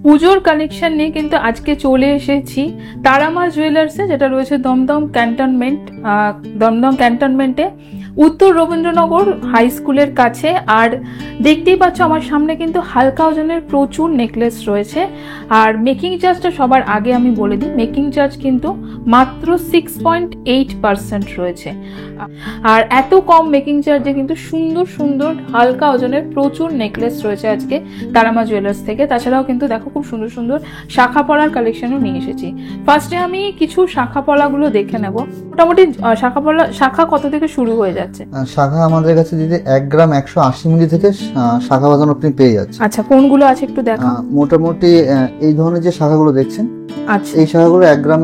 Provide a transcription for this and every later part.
পুজোর কালেকশন নিয়ে কিন্তু আজকে চলে এসেছি তারামা জুয়েলার্সে, যেটা রয়েছে দমদম ক্যান্টনমেন্টে উত্তর রবীন্দ্রনগর হাই স্কুলের কাছে। আর দেখতেই পাচ্ছ আমার সামনে কিন্তু হালকা ওজনের প্রচুর নেকলেস রয়েছে। আর মেকিং চার্জটা সবার আগে আমি বলে দিই, মেকিং চার্জ কিন্তু মাত্র 6.8% রয়েছে। আর এত কম মেকিং চার্জে কিন্তু সুন্দর সুন্দর হালকা ওজনের প্রচুর নেকলেস রয়েছে আজকে তারামা জুয়েলার্স থেকে। তাছাড়াও কিন্তু দেখো খুব সুন্দর সুন্দর শাখা পলার কালেকশনও নিয়ে এসেছি। ফার্স্টে আমি কিছু শাখা পলাগুলো দেখে নেব। মোটামুটি শাখা কত থেকে শুরু হয়ে যাচ্ছে? শাখা আমাদের কাছে দিদি 1 গ্রাম 180 মিলি থেকে শাখা বাঁধানো আপনি পেয়ে যাচ্ছেন। আচ্ছা, কোনগুলো আছে একটু দেখাও। মোটামুটি এই ধরনের যে শাখাগুলো দেখছেন, আচ্ছা এই শাখাগুলো 1 গ্রাম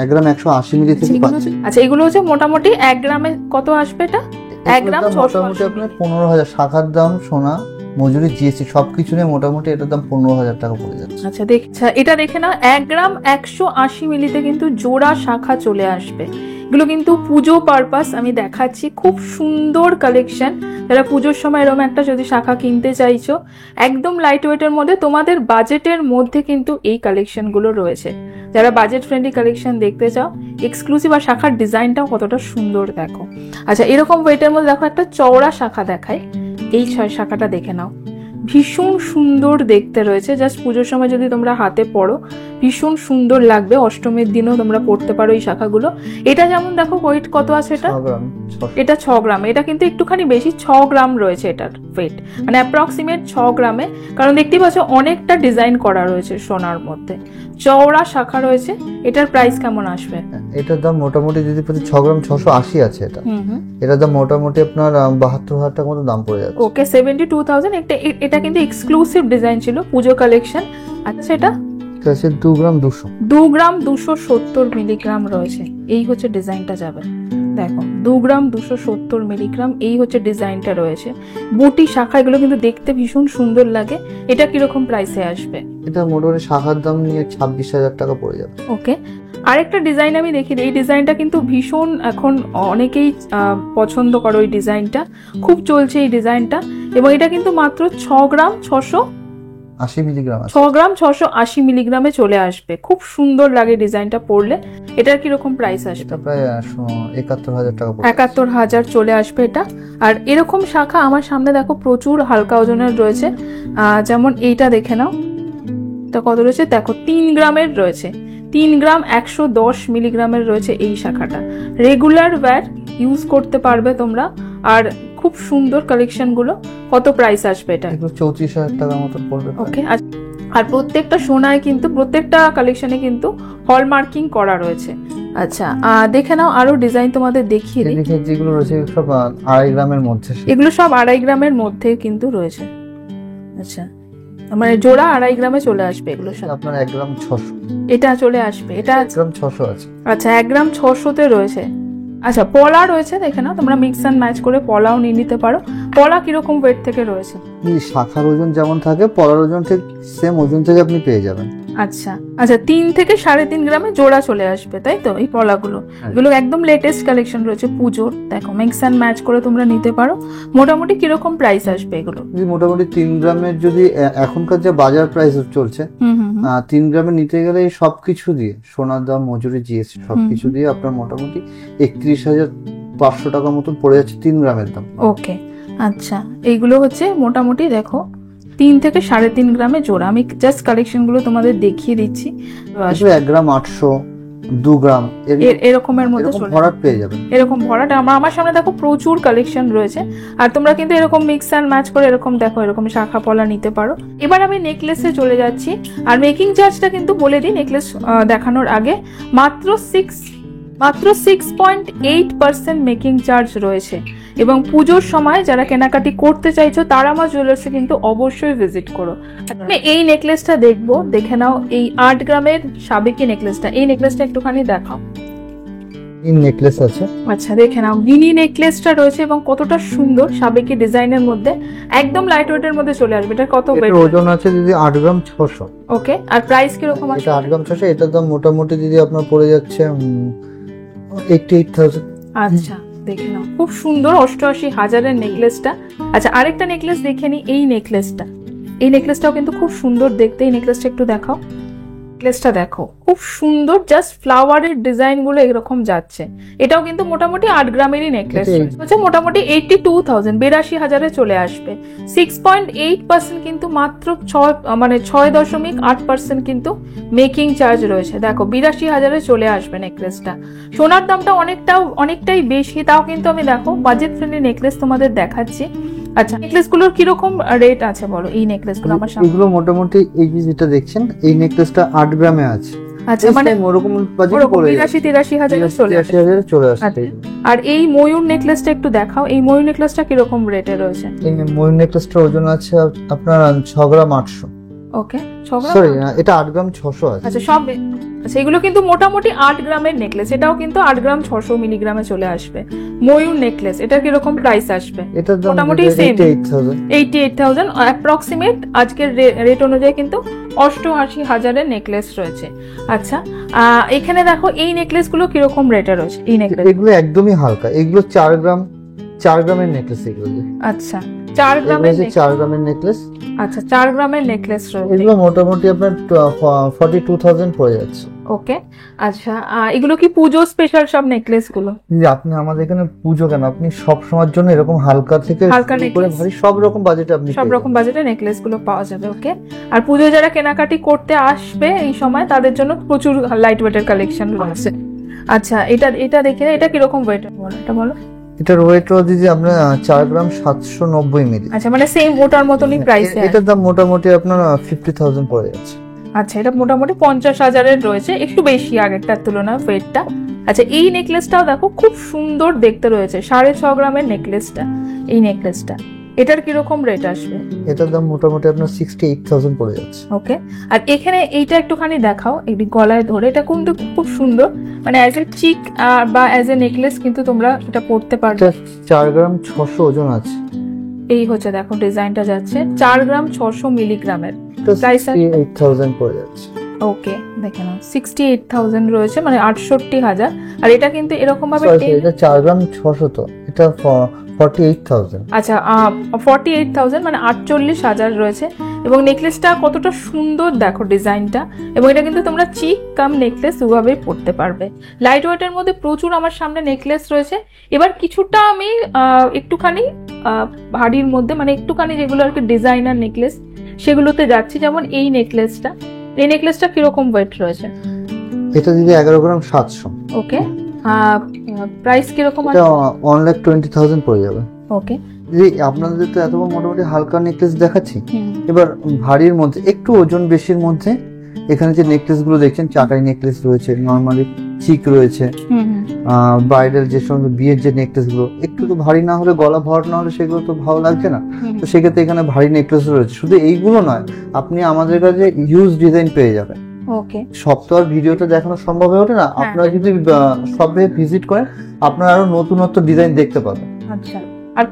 180 মিলি থেকে পাচ্ছেন। আচ্ছা, এগুলো হচ্ছে মোটামুটি 1 গ্রামে কত আসবে? এটা 1 গ্রাম মোটামুটি আপনার 15,000 শাখার দাম, সোনা, মজুরি, জিএসটি সবকিছু নিয়ে মোটামুটি এটার দাম 15,000 টাকা পড়ে যাচ্ছে। আচ্ছা এটা দেখে নাও, 1 গ্রাম 180 মিলিতে কিন্তু জোড়া শাখা চলে আসবে। এগুলো কিন্তু পুজো পারপাস আমি দেখাচ্ছি, খুব সুন্দর কালেকশন। যারা পুজোর সময় এরকম একটা যদি শাখা কিনতে চাইছো, একদম লাইট ওয়েটের মধ্যে, তোমাদের বাজেটের মধ্যে কিন্তু এই কালেকশনগুলো রয়েছে। যারা বাজেট ফ্রেন্ডলি কালেকশন দেখতে চাও, এক্সক্লুসিভ, আর শাখার ডিজাইনটাও কতটা সুন্দর দেখো। আচ্ছা, এরকম ওয়েটের মধ্যে দেখো একটা চওড়া শাখা দেখায়, এই 6 শাখাটা দেখে নাও, ভীষণ সুন্দর দেখতে রয়েছে। জাস্ট পুজোর সময় যদি তোমরা হাতে পড়ো ভীষণ সুন্দর লাগবে। অষ্টমীর দিনও তোমরা পড়তে পারো এই শাখাগুলো। এটা যেমন দেখো ওয়েট কত আছে, এটা 6 গ্রাম। এটা কিন্তু একটুখানি বেশি, 6 গ্রাম রয়েছে এটার ওয়েট, মানে অ্যাপ্রক্সিমেট 6 গ্রামে। কারণ দেখতেই পাচ্ছ অনেকটা ডিজাইন করা রয়েছে সোনার মধ্যে, চওড়া শাখা রয়েছে। এটার প্রাইস কেমন আসবে? এটার দাম মোটামুটি যদি 6 গ্রাম 680 আছে এটা। এটার দাম মোটামুটি আপনার 72,000 টাকার মতো দাম পড়ে যাচ্ছে। ওকে, 72,000। এটা কিন্তু এক্সক্লুসিভ ডিজাইন ছিল পুজো কালেকশন। আচ্ছা, এটা 2 গ্রাম 200 2 গ্রাম 270 মিলিগ্রাম রয়েছে। এই হচ্ছে ডিজাইনটা যাবে, দেখো 2 গ্রাম 270 মিলিগ্রাম, এই হচ্ছে ডিজাইনটা রয়েছে। বুটি শাখা, এগুলো কিন্তু দেখতে ভীষণ সুন্দর লাগে। এটা কিরকম প্রাইসে আসবে? এটা মোটামুটি শাখার দাম নিয়ে 26,000 টাকা পড়ে যাবে। ওকে, আরেকটা ডিজাইন আমি দেখি, এই ডিজাইনটা কিন্তু ভীষণ এখন অনেকেই পছন্দ করো। এই ডিজাইনটা খুব চলছে এই ডিজাইনটা, এবং এটা কিন্তু মাত্র 6 গ্রাম 680 মিলিগ্রাম, 6 গ্রাম 680 মিলিগ্রামে চলে আসবে। খুব সুন্দর লাগে ডিজাইনটা পরলে। এটার কিরকম প্রাইস আসবে? এটা প্রায় 71,000 টাকা, 71,000 চলে আসবে এটা। আর এরকম শাখা আমার সামনে দেখো প্রচুর হালকা ওজনের রয়েছে। যেমন এইটা দেখে নাও, এটা কত রয়েছে দেখো, 3 গ্রামের রয়েছে, 3 গ্রাম 110 মিলিগ্রামের রয়েছে এই শাখাটা। রেগুলার ওয়্যার ইউজ করতে পারবে তোমরা। আর খুব সুন্দর কালেকশন গুলো। কত প্রাইস আসবে এটা? 34,000 টাকার মতো পড়বে। ওকে, আর প্রত্যেকটা সোনায় কিন্তু, প্রত্যেকটা কালেকশনে কিন্তু হলমার্কিং করা রয়েছে। আচ্ছা, দেখে নাও আরো ডিজাইন তোমাদের দেখিয়ে দিই। যেগুলো রয়েছে সব 2.5 গ্রামের মধ্যে, এগুলো সব 2.5 গ্রামের মধ্যে কিন্তু রয়েছে। আচ্ছা, মানে জোড়া 2.5 গ্রামে চলে আসবে এগুলো সব। আপনার 1 গ্রাম 600 এটা চলে আসবে, এটা 1 গ্রাম 600 আছে। আচ্ছা, 1 গ্রাম 600-তে রয়েছে। আচ্ছা, পলা রয়েছে, দেখে নাও, তোমরা মিক্স অ্যান্ড ম্যাচ করে পলাও নিয়ে নিতে পারো। পলা কিরকম ওয়েট থেকে রয়েছে? শাখার ওজন যেমন থাকে, পলার ওজন ঠিক সেম ওজন থেকে আপনি পেয়ে যাবেন। আচ্ছা, 3 থেকে 3.5 গ্রামে জোড়া চলে আসবে, তাই তো? এই পলাগুলো, এগুলো একদম লেটেস্ট কালেকশন রয়েছে পুজোর। দেখো মিক্স অ্যান্ড ম্যাচ করে তোমরা নিতে পারো। মোটামুটি কিরকম প্রাইস আসবে এগুলো? মোটামুটি 3 গ্রামের যদি এখনকার যে বাজার প্রাইস চলছে, 3 গ্রামে নিতে গেলে সবকিছু দিয়ে, সোনার দাম, মজুরি, জিএসটি সবকিছু দিয়ে আপনার মোটামুটি 31,500 টাকার মতন পড়ে যাচ্ছে 3 গ্রামের দাম। ওকে, আচ্ছা, এইগুলো হচ্ছে মোটামুটি দেখো 3 থেকে 3.5 গ্রামে জোড়া। আমি জাস্ট কালেকশন গুলো তোমাদের দেখিয়ে দিচ্ছি। 1 গ্রাম 800, 2 গ্রাম এরকমের মধ্যে ভরাট পেয়ে যাবেন। এরকম ভরাট আমার সামনে দেখো প্রচুর কালেকশন রয়েছে। আর তোমরা কিন্তু এরকম মিক্স অ্যান্ড ম্যাচ করে এরকম দেখো, এরকম শাখা পলা নিতে পারো। এবার আমি নেকলেসে চলে যাচ্ছি। আর মেকিং চার্জটা কিন্তু বলে দিই নেকলেস দেখানোর আগে, মাত্র 6.8% মেকিং চার্জ রয়েছে। এবং পুজোর সময় যারা কেনাকাটি করতে চাইছো, তারামা জুয়েলার্সে কিন্তু অবশ্যই ভিজিট করো। এই নেকলেসটা দেখবো, দেখে নাও, এই 8 গ্রামের সাবেকি নেকলেসটা। এই নেকলেসটা একটুখানি দেখাও। নেকলেস আছে, আচ্ছা, দেখে নাও, গিনি নেকলেসটা রয়েছে এবং কতটা সুন্দর সাবেকি ডিজাইনের মধ্যে, একদম লাইট ওয়েটের মধ্যে চলে আসবে। এটা কত ওয়েট? ওজন আছে দিদি 8 গ্রাম 600। ওকে, আর প্রাইস কি রকম আছে? এটা 8 গ্রাম 600, এটার দাম মোটামুটি দিদি আপনার পড়ে যাচ্ছে 88,000। আচ্ছা, দেখে নাও, খুব সুন্দর 88,000-এর নেকলেসটা। আচ্ছা, আরেকটা নেকলেস দেখে নি, এই নেকলেসটা এই নেকলেসটাও কিন্তু খুব সুন্দর দেখতে, এই নেকলেসটা একটু দেখাও। নেকলেসটা দেখো খুব সুন্দর, জাস্ট ফ্লাওয়ারের ডিজাইন গুলো এরকম যাচ্ছে। এটাও কিন্তু মোটামুটি 8 গ্রামেরই নেকলেস হচ্ছে, মোটামুটি 82,000 82,000 চলে আসবে। 6.8% কিন্তু মাত্র 6.8% কিন্তু মেকিং চার্জ রয়েছে। দেখো 82,000 চলে আসবে নেকলেসটা। সোনার দামটা অনেকটাই বেশি, তাও কিন্তু আমি দেখো বাজেট ফ্রেন্ডলি নেকলেস তোমাদের দেখাচ্ছি। আচ্ছা, নেকলেস গুলোর কিরকম রেট আছে বলো? এই নেকলেস গুলো আমার সামনে, এগুলো মোটামুটি এই যে যেটা দেখছেন এই নেকলেসটা 8 গ্রামে আছে। আচ্ছা, মানে ওরকম বাজেট পড়ে 82-83,000 চলে আসছে। আর এই ময়ূর নেকলেসটা একটু দেখাও, এই ময়ূর নেকলেসটা কিরকম রেটে রয়েছে? এই ময়ূর নেকলেসটার ওজন আছে আপনার 6 গ্রাম 800। ওকে, 6 গ্রাম, সরি এটা 8 গ্রাম 600 আছে। আচ্ছা সব, আচ্ছা এগুলো কিন্তু মোটামুটি 8 গ্রামের নেকলেস। এটাও কিন্তু 8 গ্রাম 600 মিলিগ্রামে চলে আসবে। ময়ূর নেকলেস, এটা কিরকম প্রাইস আসবে? এটার দাম মোটামুটি 88,000 অ্যাপ্রক্সিমেট আজকের রেট অনুযায়ী কিন্তু 88,000 নেকলেস রয়েছে। আচ্ছা, এখানে দেখো এই নেকলেস গুলো কিরকম রেটে রয়েছে? এই নেকলেস এগুলো একদমই হালকা, এগুলো 4 গ্রামের নেকলেস। এগুলো আচ্ছা 4 গ্রামের 4 গ্রামের নেকলেস। আচ্ছা 4 গ্রামের নেকলেস রয়েছে। এগুলো মোটামুটি আপনার 42,000 পড়ে যাচ্ছে। ওকে, আচ্ছা এগুলো কি পুজো স্পেশাল সব নেকলেস গুলো? যে আপনি আমাদের এখানে পুজো কেন, আপনি সব সময়ের জন্য এরকম হালকা থেকে করে ভারী সব রকম বাজেটে আপনি সব রকম বাজেটে নেকলেস গুলো পাওয়া যাবে। ওকে, আর পুজো যারা কেনাকাটি করতে আসবে এই সময় তাদের জন্য প্রচুর লাইট ওয়েটের কালেকশন রয়েছে। আচ্ছা এটা দেখে, এটা কিরকম ওয়েট বলো, এটা বলো। এটার ওয়েট রয়েছে যে আপনার 4 গ্রাম 790 মিলি। আচ্ছা, মানে সেম ওটার মতনই প্রাইস। এটার দাম মোটামুটি আপনার 50,000 পড়ে যাচ্ছে। আচ্ছা, এটা মোটামুটি 50,000 রয়েছে, একটু বেশি আগেরটার তুলনায় ওয়েটটা। আচ্ছা, এই নেকলেসটাও দেখো খুব সুন্দর দেখতে রয়েছে, 6.5 গ্রামের নেকলেসটা। এই নেকলেসটা এটার কিরকম রেট আসবে? এটার দাম মোটামুটি আপনার 68,000 পড়ে যাচ্ছে। ওকে, আর এখানে এইটা একটুখানি দেখাও, এই গলায় ধরে, এটা কিন্তু খুব সুন্দর, মানে অ্যাজ এ চিক বা অ্যাজ এ নেকলেস কিন্তু তোমরা এটা পড়তে পারবে। 4 গ্রাম 600 ওজন আছে। এই হচ্ছে দেখো ডিজাইনটা যাচ্ছে 4 গ্রাম 600 মিলিগ্রামের, প্রাইস 68,000 পড়ে যাচ্ছে। ওকে, দেখে নাও 68,000 রয়েছে, মানে 68,000। আর এটা কিন্তু এরকম ভাবে এটা 4 গ্রাম 600, তো এটা 48,000। আচ্ছা 48,000 মানে 48,000 রয়েছে। এবং নেকলেসটা কতটা সুন্দর দেখো ডিজাইনটা, এবং এটা কিন্তু তোমরা চিক কাম নেকলেস দুভাবেই পরতে পারবে। লাইট ওয়েটের মধ্যে প্রচুর আমার সামনে নেকলেস রয়েছে। এবার কিছুটা আমি একটুখানি ভারীর মধ্যে, মানে একটুখানি যেগুলো আর কি ডিজাইনার নেকলেস সেগুলোতে যাচ্ছি। যেমন এই নেকলেসটা, এই নেকলেসটা কিরকম ওয়েট রয়েছে? এটা দিদি 11 গ্রাম 700। ওকে, প্রাইস কিরকম আছে? এটা 1,20,000 পড়ে যাবে। ওকে, আপনাদের তো এত মোটামুটি হালকা নেকলেস দেখাচ্ছি, এবার ভারীর মধ্যে একটু ওজন বেশির মধ্যে এখানে যে নেকলেস গুলো দেখছেন, চাকাই নেকলেস রয়েছে, নরমালি চিক রয়েছে, ব্রাইডাল যে সমস্ত বিয়ের যে নেকলেস গুলো একটু তো ভারী না হলে, গলা ভর না হলে সেগুলো তো ভালো লাগছে না। তো সেক্ষেত্রে এখানে ভারী নেকলেস রয়েছে। শুধু এইগুলো নয়, আপনি আমাদের কাছে হিউজ ডিজাইন পেয়ে যাবেন। ওকে, সব তো আর ভিডিওতে দেখানো সম্ভব হয়ে ওঠে না। আপনারা যদি সবে ভিজিট করেন, আপনারা আরো নতুনত্ব ডিজাইন দেখতে পাবেন। আচ্ছা, আর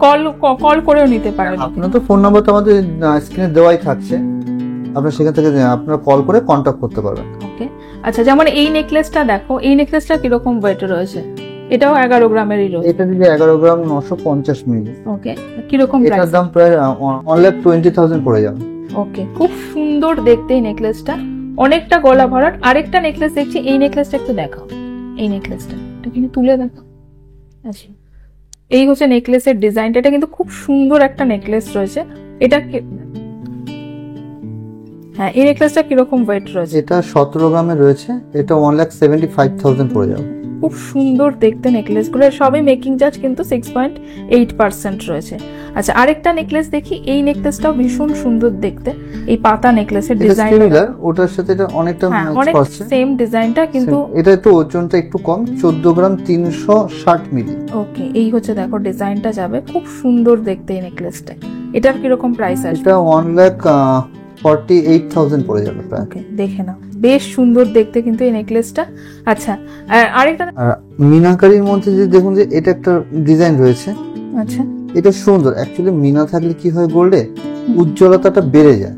কল করেও নিতে পারেন। আপনার তো ফোন নাম্বার তো আমাদের স্ক্রিনে দেওয়াই থাকছে, আপনারা সেখান থেকে আপনারা কল করে কন্ট্যাক্ট করতে পারবেন। ওকে, আচ্ছা যেমন এই নেকলেসটা দেখো, এই নেকলেসটা কিরকম ওয়েট রয়েছে? এটাও 11 গ্রামেরই রয়েছে। এটা দিদি 11 গ্রাম 950 মিলি। ওকে, কিরকম প্রাইস? এটার দাম প্রায় 1,20,000 পড়ে যাবে। ওকে, খুব সুন্দর দেখতে এই নেকলেসটা, অনেকটা গলা ভরাট। আরেকটা নেকলেস দেখছি, এই নেকলেসটা একটু দেখাও। এই নেকলেসটা এটা কিন্তু তুলে দেখো। আচ্ছা, এই হচ্ছে নেকলেসের ডিজাইনটা, এটা কিন্তু খুব সুন্দর একটা নেকলেস রয়েছে। এটা হ্যাঁ, এই নেকলেসটা কিরকম ওয়েট রয়েছে? এটা 17 গ্রামে রয়েছে, এটা 1,75,000 পড়ে যাবে। খুব সুন্দর দেখতে নেকলেসগুলো, সবই মেকিং চার্জ কিন্তু 6.8% রয়েছে। আচ্ছা, আরেকটা নেকলেস দেখি, এই নেকলেসটাও ভীষণ সুন্দর দেখতে, এই পাতা নেকলেসের ডিজাইন, ওটার সাথে এটা অনেকটা ম্যাচ করছে, সেম ডিজাইনটা, কিন্তু এটা একটু ওজনটা একটু কম, 14 গ্রাম 360 মিলি। ওকে, এই হচ্ছে দেখো ডিজাইনটা যাবে, খুব সুন্দর দেখতে এই নেকলেসটা। এটার কিরকম প্রাইস আছে? এটা 1,48,000 পড়ে যাবে প্রায়। ওকে, দেখে নাও, বেশ সুন্দর দেখতে কিন্তু এই নেকলেসটা। আচ্ছা, আরেকটা মিনাকারির মধ্যে যে দেখুন যে এটা একটা ডিজাইন রয়েছে। আচ্ছা, এটা সুন্দর। অ্যাকচুয়ালি মিনা থাকলে কি হয়, গোল্ডে উজ্জ্বলতাটা বেড়ে যায়।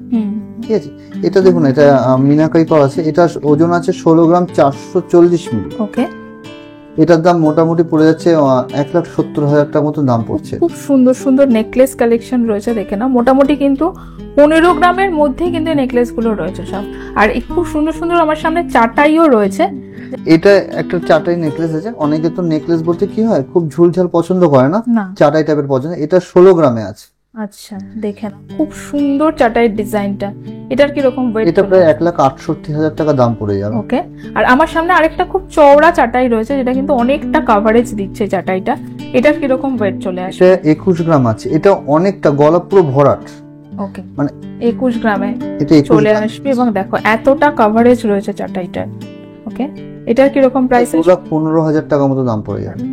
ঠিক আছে, এটা দেখুন, এটা মিনাকারি করা আছে, এটা ওজন আছে 16 গ্রাম 440 মিলি। ওকে, এটার দাম মোটামুটি পড়ে যাচ্ছে 1,70,000 টাকা মতো দাম পড়ছে। খুব সুন্দর সুন্দর নেকলেস কালেকশন রয়েছে, দেখে না মোটামুটি কিন্তু 15 গ্রামের মধ্যে কিন্তু নেকলেস গুলো রয়েছে সব। আর খুব সুন্দর সুন্দর আমার সামনে চাটাইও রয়েছে। এটা একটা চাটাই নেকলেস আছে। অনেকে তো নেকলেস বলতে কি হয়, খুব ঝুলঝাল পছন্দ করে না, না চাটাই টাইপের পছন্দ। এটা 16 গ্রামে আছে। আচ্ছা দেখে না, খুব সুন্দর চাটাইয়ের ডিজাইনটা। এটার কি রকম ওয়েট? এটা প্রায় 1,68,000 টাকা দাম পড়ে যাবে। ওকে। আর আমার সামনে আরেকটা খুব চওড়া চাটাই রয়েছে, যেটা কিন্তু অনেকটা কভারেজ দিচ্ছে চাটাইটা। এটার কি রকম ওয়েট চলে আসে? এটা 21 গ্রাম আছে। এটা অনেকটা গলা পুরো ভরাট। ওকে, মানে 21 গ্রামে এটা 21 চলে আসবে। এবং দেখো এতটা কভারেজ রয়েছে চাটাইটার। ওকে, এটার কি রকম প্রাইস? 2,15,000 টাকা মতো দাম পড়ে যাবে।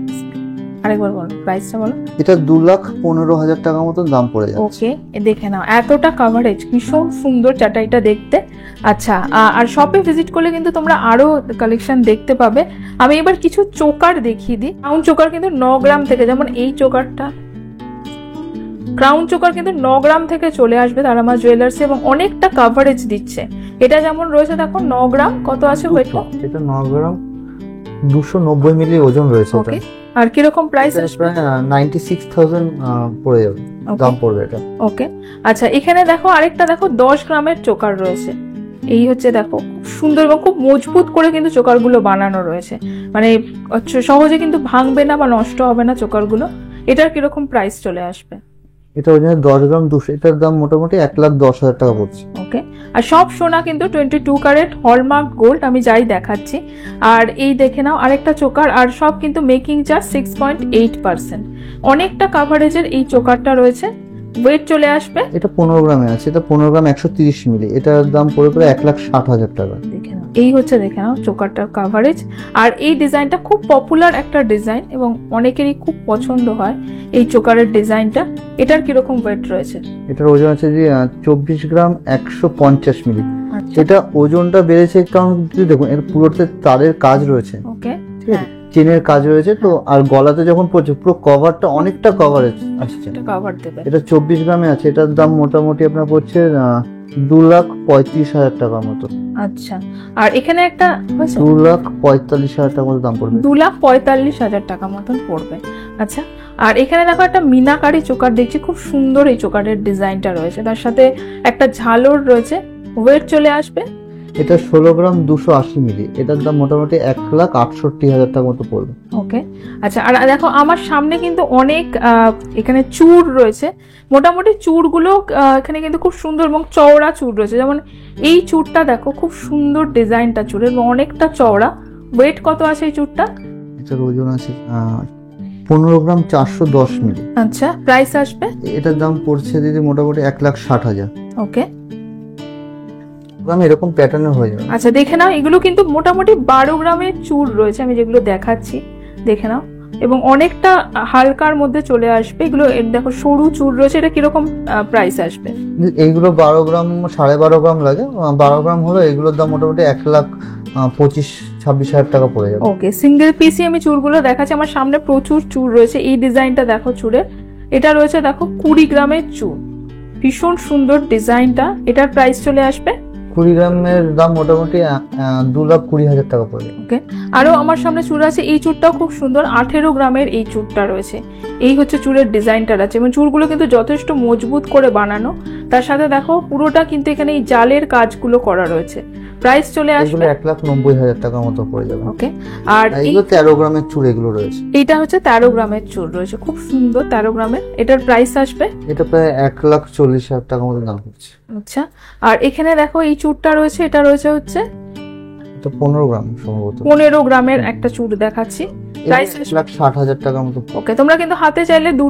আরেকবার বলো প্রাইসটা বলো। এটা 2,15,000 টাকা মতো দাম পড়ে যাবে। ওকে, দেখে নাও এতটা কভারেজ, ভীষণ সুন্দর চাটাইটা দেখতে। আচ্ছা, আর শপে ভিজিট করলে কিন্তু তোমরা আরো কালেকশন দেখতে পাবে। আমি এবার কিছু চোকার দেখিয়ে দিই। ক্রাউন চোকার কিন্তু 9 গ্রাম থেকে, যেমন এই চোকারটা, ক্রাউন চোকার কিন্তু 9 গ্রাম থেকে চলে আসবে তারামা জুয়েলার্স, এবং অনেকটা কভারেজ দিচ্ছে। এটা যেমন রয়েছে দেখো 9 গ্রাম, কত আছে ওয়েটটা? এটা 9 গ্রাম 290 মিলি ওজন রয়েছে। এটা ওকে, আর কিরকম প্রাইস আসবে? 96,000 পড়ে যাবে, দাম পড়বে এটা। ওকে, আচ্ছা এখানে দেখো আরেকটা দেখো 10 গ্রামের চোকার রয়েছে। এই হচ্ছে দেখো, খুব সুন্দর এবং খুব মজবুত করে কিন্তু চোকারগুলো বানানো রয়েছে। মানে সহজে কিন্তু ভাঙবে না বা নষ্ট হবে না চোকারগুলো। এটার কিরকম প্রাইস চলে আসবে? এটা ওজনে 10 গ্রাম 200, এটার দাম মোটামুটি 1,10,000 টাকা পড়ছে। ওকে, আর সব সোনা কিন্তু 22 ক্যারেট হলমার্ক গোল্ড, আমি যাই দেখাচ্ছি। আর এই দেখে নাও আরেকটা চোকার, আর সব কিন্তু মেকিং চার্জ 6.8%। অনেকটা কাভারেজের এই চোকারটা রয়েছে। ওয়েট চলে আসবে, এটা 15 গ্রামে আছে। এটা 15 গ্রাম 130 মিলি, এটার দাম পড়ে প্রায় 1,60,000 টাকা। দেখে নাও, এই হচ্ছে দেখে নাও চোকারটার কাভারেজ। আর এই ডিজাইনটা খুব পপুলার একটা ডিজাইন এবং অনেকেরই খুব পছন্দ হয় এই চোকারের ডিজাইনটা। এটার কিরকম ওয়েট রয়েছে? এটার ওজন আছে যে 24 গ্রাম 150 মিলি। আচ্ছা, এটা ওজনটা বেড়েছে কারণ যদি দেখুন এর পুরোতে তারের কাজ রয়েছে, ওকে, ঠিক আছে, চেনের কাজ রয়েছে তো। আর গলাতে যখন পড়ছে পুরো কভারটা অনেকটা কভারেজ আসছে। এটা কভার দেবে। এটা 24 গ্রামে আছে। এটার দাম মোটামুটি আপনার পড়ছে 2,35,000 টাকার মতো। আচ্ছা, আর এখানে একটা 2,45,000 টাকার মতো দাম পড়বে। 2,45,000 টাকা মতন পড়বে। আচ্ছা, আর এখানে দেখো একটা মিনাকারি চোকার দেখছি, খুব সুন্দর এই চোকারের ডিজাইনটা রয়েছে, তার সাথে একটা ঝালর রয়েছে। ওয়েট চলে আসবে, এটা 16 গ্রাম 280 মিলি, এটার দাম মোটামুটি 1,68,000 টাকা মতো পড়বে। ওকে। আচ্ছা, আর দেখো আমার সামনে কিন্তু অনেক এখানে চূড় রয়েছে। মোটামুটি চূড়গুলো এখানে কিন্তু খুব সুন্দর এবং চওড়া চূড় রয়েছে। যেমন এই চূড়টা দেখো, খুব সুন্দর ডিজাইনটা চূড়ের এবং অনেকটা চওড়া। ওয়েট কত আছে এই চূড়টা? এটার ওজন আছে 15 গ্রাম 410 মিলি। আচ্ছা, প্রাইস আসবে? এটার দাম পড়ছে দিদি মোটামুটি 1,60,000। ওকে, এরকম প্যাটার্নের হয়ে যাবে। আচ্ছা দেখে নাও, এগুলো কিন্তু মোটামুটি 12 গ্রামের চূড় রয়েছে, আমি যেগুলো দেখাচ্ছি দেখে নাও, এবং অনেকটা হালকার মধ্যে চলে আসবে। এগুলো দেখো সরু চূড় রয়েছে। এটা কিরকম প্রাইস আসবে? এইগুলো 12 গ্রাম 12.5 গ্রাম লাগে। 12 গ্রাম হলো এগুলোর দাম মোটামুটি 1,25,000-26,000 টাকা পড়ে যাবে। ওকে, সিঙ্গেল পিসি আমি চূড়গুলো দেখাচ্ছি। আমার সামনে প্রচুর চূড় রয়েছে। এই ডিজাইনটা দেখো চূড়ের, এটা রয়েছে দেখো 20 গ্রামের চূড়, ভীষণ সুন্দর ডিজাইনটা। এটার প্রাইস চলে আসবে 20 গ্রামের দাম মোটামুটি 2,20,000 টাকা পড়বে। ওকে, আরো আমার সামনে চূড় আছে। এই চূড়টাও খুব সুন্দর, 18 গ্রামের এই চূড়টা রয়েছে। এই হচ্ছে চূড়ের ডিজাইনটা আছে, এবং চূড়গুলো কিন্তু যথেষ্ট মজবুত করে বানানো। তার সাথে দেখো পুরোটা কিন্তু এখানে এই জালের কাজগুলো করা রয়েছে। প্রাইস চলে আসবে 1,90,000 টাকা মতো পড়ে যাবে। ওকে, আর এইগুলো 13 গ্রামের চূড় এগুলো রয়েছে। এইটা হচ্ছে 13 গ্রামের চূড় রয়েছে, খুব সুন্দর 13 গ্রামের। এটার প্রাইস আসবে এটা প্রায় 1,40,000 টাকা মতো দাম পড়ছে। আচ্ছা, আর এখানে দেখো এই চূড়টা রয়েছে, এটা রয়েছে হচ্ছে এটা 15 গ্রাম সম্ভবত। 15 গ্রামের একটা চূড় দেখাচ্ছি। প্রাইস 1,60,000 টাকার মতো। ওকে, তোমরা কিন্তু হাতে চাইলে দু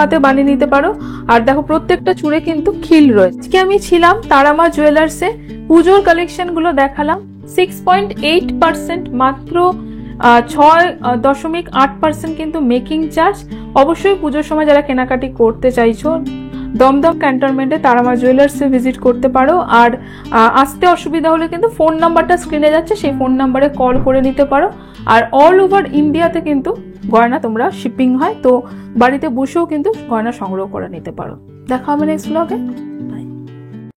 হাতে বানিয়ে নিতে পারো। আর দেখো প্রত্যেকটা চূড়ে কিন্তু খিল রয়েছে। আজকে আমি ছিলাম তারামা জুয়েলার্সে, পুজোর কালেকশন গুলো দেখালাম। 6.8% মাত্র 6.8% কিন্তু মেকিং চার্জ। অবশ্যই পুজোর সময় যারা কেনাকাটি করতে চাইছো, দমদম ক্যান্টনমেন্টে তারামা জুয়েলার্সে ভিজিট করতে পারো। আর আসতে অসুবিধা হলে কিন্তু ফোন নাম্বারটা স্ক্রিনে যাচ্ছে, সেই ফোন নাম্বারে কল করে নিতে পারো। আর অল ওভার ইন্ডিয়াতে কিন্তু গয়না তোমরা শিপিং হয়, তো বাড়িতে বসেও কিন্তু গয়না সংগ্রহ করে নিতে পারো। দেখা হবে নেক্সট ব্লগে।